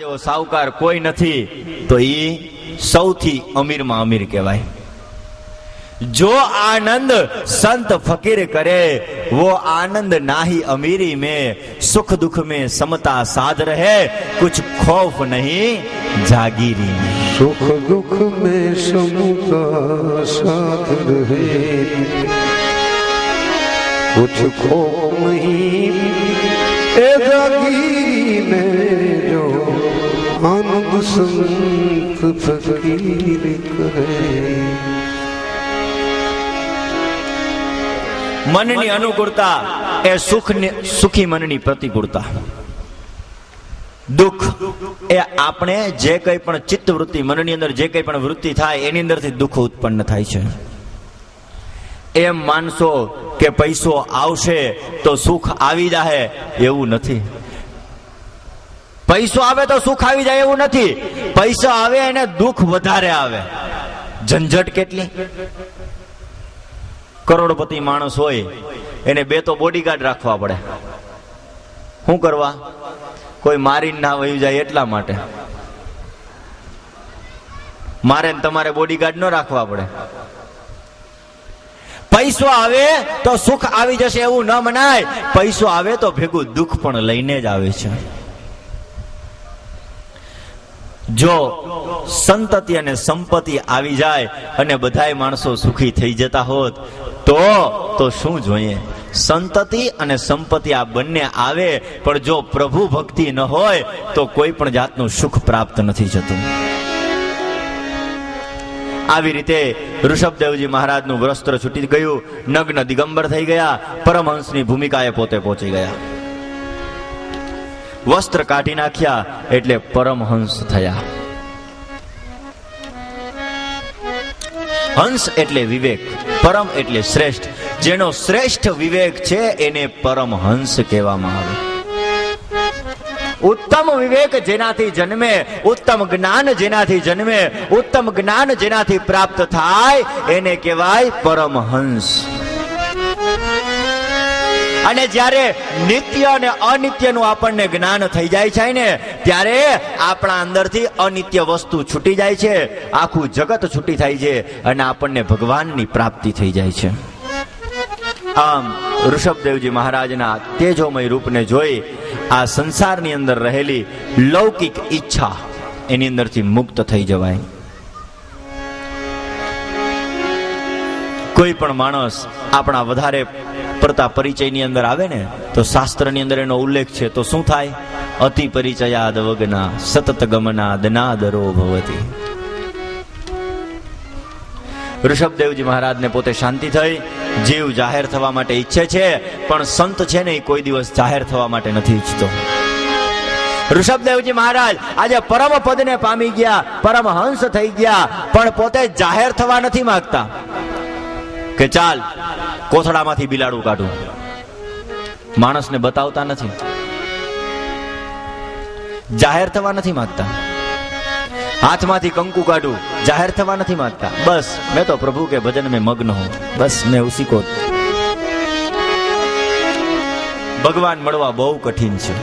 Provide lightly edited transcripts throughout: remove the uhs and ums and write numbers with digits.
જેવો સાહુકાર કોઈ નથી તો ઈ સૌથી અમીરમાં અમીર કહેવાય. जो आनंद संत फकीर करे वो आनंद नाही अमीरी में, सुख दुख में समता साध रहे, कुछ खौफ नहीं जागीरी में. सुख दुख में समता साध रहे, कुछ खौफ नहीं ए जागीरी में. जो आनंद संत फकीर करे. મનની અનુકૂળતા એ સુખી મનની પ્રતિકૂળતા. દુઃખ એ આપણે જે કંઈ પણ ચિત્ત વૃત્તિ, મનની અંદર જે કંઈ પણ વૃત્તિ થાય એની અંદરથી દુઃખ ઉત્પન્ન થાય છે. એમ માનશો કે પૈસો આવશે તો સુખ આવી જાય, એવું નથી. પૈસો આવે તો સુખ આવી જાય એવું નથી. પૈસા આવે એને દુઃખ વધારે આવે. ઝંઝટ કેટલી. કરોડપતિ માણસ હોય એને બે તો બોડીગાર્ડ રાખવા પડે. શું કરવા? કોઈ મારીને ના વહી જાય એટલા માટે. મારે તમારે બોડીગાર્ડ ન રાખવા પડે. પૈસો આવે તો સુખ આવી જશે એવું ન મનાય. પૈસો આવે તો ભેગું દુઃખ પણ લઈને જ આવે છે. જો સંતતિ અને સંપત્તિ આવી જાય અને બધાય માણસો સુખી થઈ જતા હોત તો શું જોઈએ? સંતતિ અને સંપત્તિ આ બંને આવે પણ જો પ્રભુ ભક્તિ ન હોય તો કોઈ પણ જાતનું સુખ પ્રાપ્ત નથી થતું. આવી રીતે ઋષભદેવજી મહારાજનું વસ્ત્ર છૂટી ગયું, નગ્ન દિગંબર થઈ ગયા, પરમહંસની ભૂમિકાએ પોતે પહોંચી ગયા. વસ્ત્ર કાઢી નાખ્યા એટલે પરમહંસ થયા. હંસ એટલે વિવેક, પરમ એટલે શ્રેષ્ઠ. જેનો શ્રેષ્ઠ વિવેક છે એને પરમહંસ કહેવામાં આવે. ઉત્તમ વિવેક જેનાથી જન્મે, ઉત્તમ જ્ઞાન જેનાથી જન્મે, ઉત્તમ જ્ઞાન જેનાથી પ્રાપ્ત થાય એને કહેવાય પરમહંસ. અને જ્યારે નિત્ય અને અનિત્યનું આપણને જ્ઞાન થઈ જાય છે ને ત્યારે આપણા અંદરથી અનિત્ય વસ્તુ છૂટી જાય છે, આખું જગત છૂટી થાય છે અને આપણને ભગવાનની પ્રાપ્તિ થઈ જાય છે. આમ ઋષભદેવજી મહારાજના તેજોમય રૂપને જોઈ આ સંસારની અંદર રહેલી લૌકિક ઈચ્છા એની અંદરથી મુક્ત થઈ જવાય. કોઈ પણ માણસ આપણા વધારે પડતા પરિચયની અંદર આવે ને તો શાસ્ત્રની અંદર એનો ઉલ્લેખ છે તો શું થાય? અતિ પરિચયાદ વગના સતત ગમના દનાદરો ભવતી. ઋષભદેવજી મહારાજને પોતે શાંતિ થઈ. જીવ જાહેર થવા માટે ઈચ્છે છે પણ સંત છે ને એ કોઈ દિવસ જાહેર થવા માટે નથી ઈચ્છતો. ઋષભદેવજી મહારાજ આજે પરમ પદને પામી ગયા, પરમહંસ થઈ ગયા, પણ પોતે જાહેર થવા નથી માંગતા કે ચાલ કોથળામાંથી બિલાડું કાઢું. માણસને બતાવતા નથી, જાહેર થવા નથી માંગતા. હાથમાંથી કંકુ કાઢું, જાહેર થવા નથી માંગતા. બસ મેં તો પ્રભુ કે ભજન में मग्न हूं, बस मैं उसी को. ભગવાન મળવા બહુ કઠિન છે.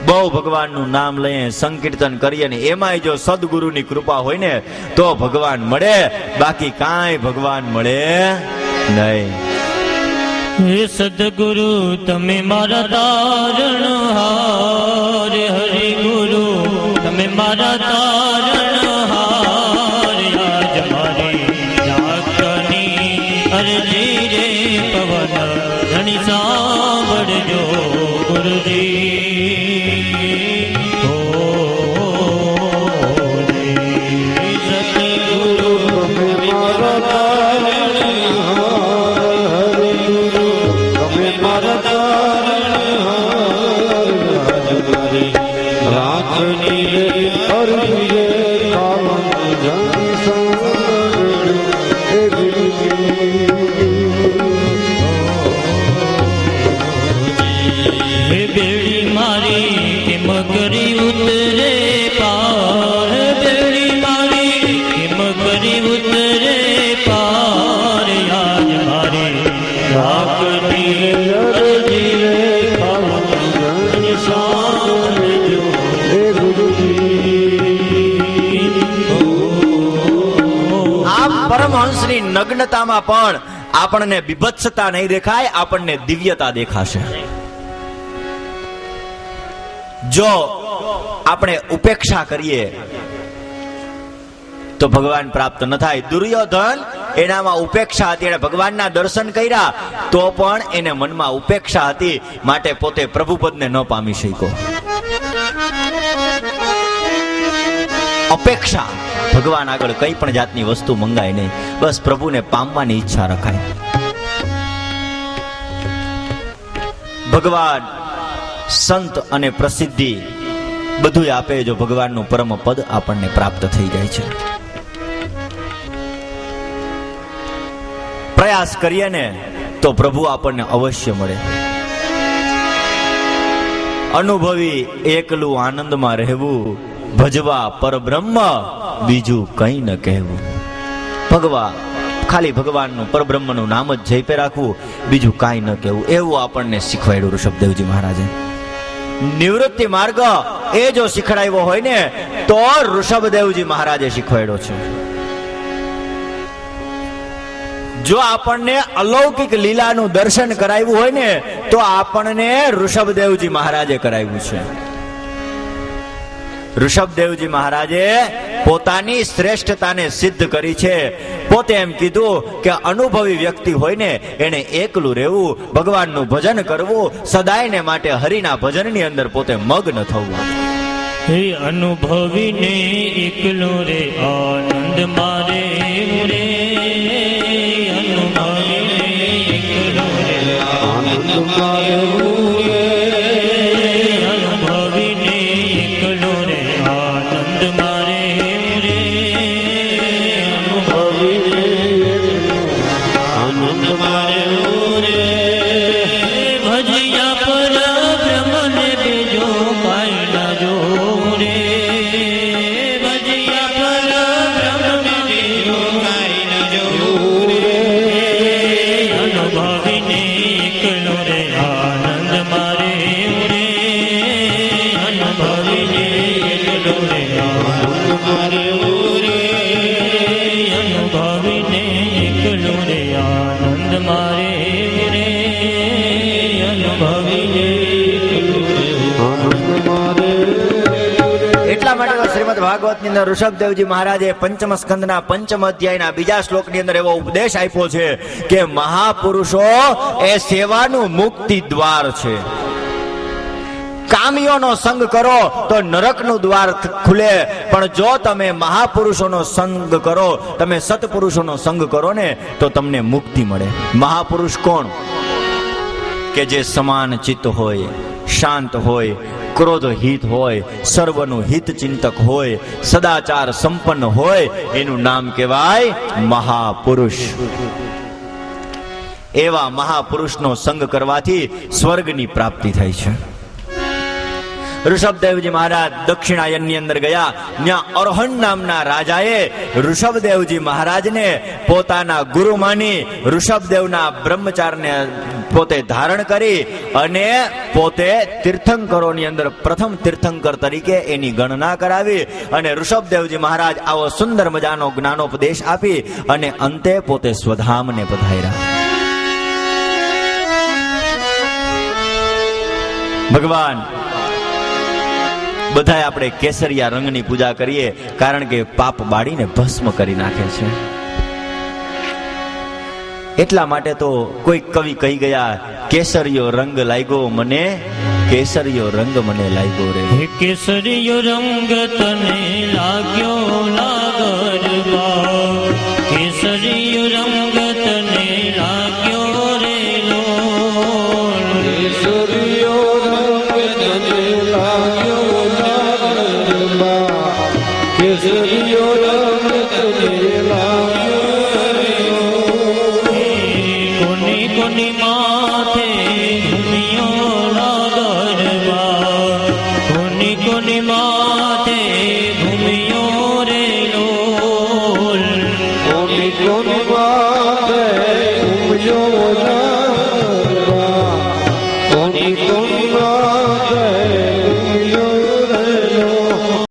બહુ ભગવાનનું નામ લઈએ, સંકીર્તન કરીએ ને એમાંય જો સદગુરુની કૃપા હોય ને તો ભગવાન મળે, બાકી કાંઈ ભગવાન મળે નહીં. હે સદગુરુ તમે મારા તારણહાર, હરિ ગુરુ તમે મારા તારણહાર. આજ મારી જાગની અરજી રે પવન ધણી સાંભળજો ગુરુજી. હે ગુરુ આમ પરમહંસની નગ્નતામાં પણ આપણને બીભત્સતા નહીં દેખાય, આપણને દિવ્યતા દેખાશે. જો આપણે ઉપેક્ષા કરીએ તો ભગવાન પ્રાપ્ત ન થાય. દુર્યોધન એનામાં ઉપેક્ષા હતી, એને ભગવાનના દર્શન કર્યા તો પણ એને મનમાં ઉપેક્ષા હતી, માટે પોતે પ્રભુપદને ન પામી શક્યો. અપેક્ષા, ભગવાન આગળ કઈ પણ જાતની વસ્તુ મંગાય નહીં, બસ પ્રભુને પામવાની ઈચ્છા રખાય. ભગવાન સંત અને પ્રસિદ્ધિ બધું આપે જો ભગવાનનું પરમ પદ આપણને પ્રાપ્ત થઈ જાય છે. પ્રયાસ કરીએ ને તો પ્રભુ આપણને અવશ્ય મળે. અનુભવી એકલું આનંદમાં રહેવું, ભજવા પરબ્રહ્મ બીજું કઈ ન કહેવું. ભગવા ખાલી ભગવાનનું પરબ્રહ્મનું નામ જ જપે રાખવું, બીજું કાંઈ ન કહેવું, એવું આપણને શીખવાડ્યું ઋષભદેવજી મહારાજે. નિવૃત્તિ માર્ગ એ જો શીખડાવ્યો હોય ને તો ઋષભદેવજી મહારાજે શીખવાડ્યો છે. જો આપણને અલૌકિક લીલાનું દર્શન કરાવ્યું હોય ને તો આપણને ઋષભદેવજી મહારાજે કરાવ્યું છે. ઋષભદેવજી મહારાજે પોતાની શ્રેષ્ઠતાને સિદ્ધ કરી છે. પોતે એમ કીધું કે અનુભવી વ્યક્તિ હોય ને એને એકલું રહેવું, ભગવાનનું ભજન કરવું, સદાયને માટે હરિના ભજનની અંદર પોતે મગ્ન થવું. હે અનુભવીને એકલો રે આનંદ મારે રે, અનુભવીને એકલો રે આનંદ મારે રે, અનુભવીને એકલો રે આનંદ મારે રે, અનુભવીને આનંદ મારે રે. ભજિયા પર બ્રહ્મને બેજો કાઈ ના જો રે, ભજિયા પર બ્રહ્મને બેજો કાઈ ના જો રે, અનુભવીને એકલો રે આનંદ મારે રે, અનુભવીને એકલો રે આનંદ મારે રે, અનુભવીને એકલો રે આનંદ મારે રે, અનુભવીને એકલો રે આનંદ મારે. એટલા માટે શ્રીમદ ભાગવત ની અંદર ઋષભદેવજી મહારાજે પંચમ સ્કંદના પંચમ અધ્યાયના બીજા શ્લોકની અંદર એવો ઉપદેશ આપ્યો છે કે મહાપુરુષો એ સેવાનું મુક્તિ દ્વાર છે. કામીઓનો સંગ કરો તો નરકનું દ્વાર ખુલે, પણ જો તમે મહાપુરુષોનો સંગ કરો, તમે સત્પુરુષોનો સંગ કરો ને તો તમને મુક્તિ મળે. મહાપુરુષ કોણ? કે જે સમાન ચિત્ત હોય, શાંત હોય, ક્રોધહિત હોય, સર્વનું હિત ચિંતક હોય, સદાચાર સંપન્ન હોય, એનું નામ કહેવાય મહાપુરુષ. એવા મહાપુરુષનો સંગ કરવાથી સ્વર્ગની પ્રાપ્તિ થાય છે. ઋષભદેવજી મહારાજ દક્ષિણાયનની અંદર ગયા, ત્યાં અરહન નામના રાજાએ ઋષભદેવજી મહારાજને પોતાના ગુરુ માની ઋષભદેવના બ્રહ્મચારને પોતે ધારણ કરી અને પોતે તીર્થંકરોની અંદર પ્રથમ તીર્થંકર તરીકે એની ગણના કરાવી અને ઋષભદેવજી મહારાજ આવો સુંદર મજાનો જ્ઞાનોપદેશ આપી અને અંતે પોતે સ્વધામને પધાર્યા. ભગવાન બધાય આપણે કેસરિયા રંગની પૂજા કરીએ, કારણ કે પાપ બાળીને ભસ્મ કરી નાખે છે. એટલા માટે તો કોઈ કવિ કહી ગયા, કેસરિયો રંગ લાગ્યો મને, કેસરિયો રંગ મને લાગ્યો રે. કેસરિયો રંગ તને લાગ્યો લાગરબા, કેસરિયો રંગ તને લાગ્યો રે લોલ, કેસરિયો રંગ તને લાગ્યો લાગરબા, કેસરિયો રંગ તને લાગ્યો રે લોલ. કોની કોની માથે ઘૂમ્યો લાગરબા, કોની કોની માથે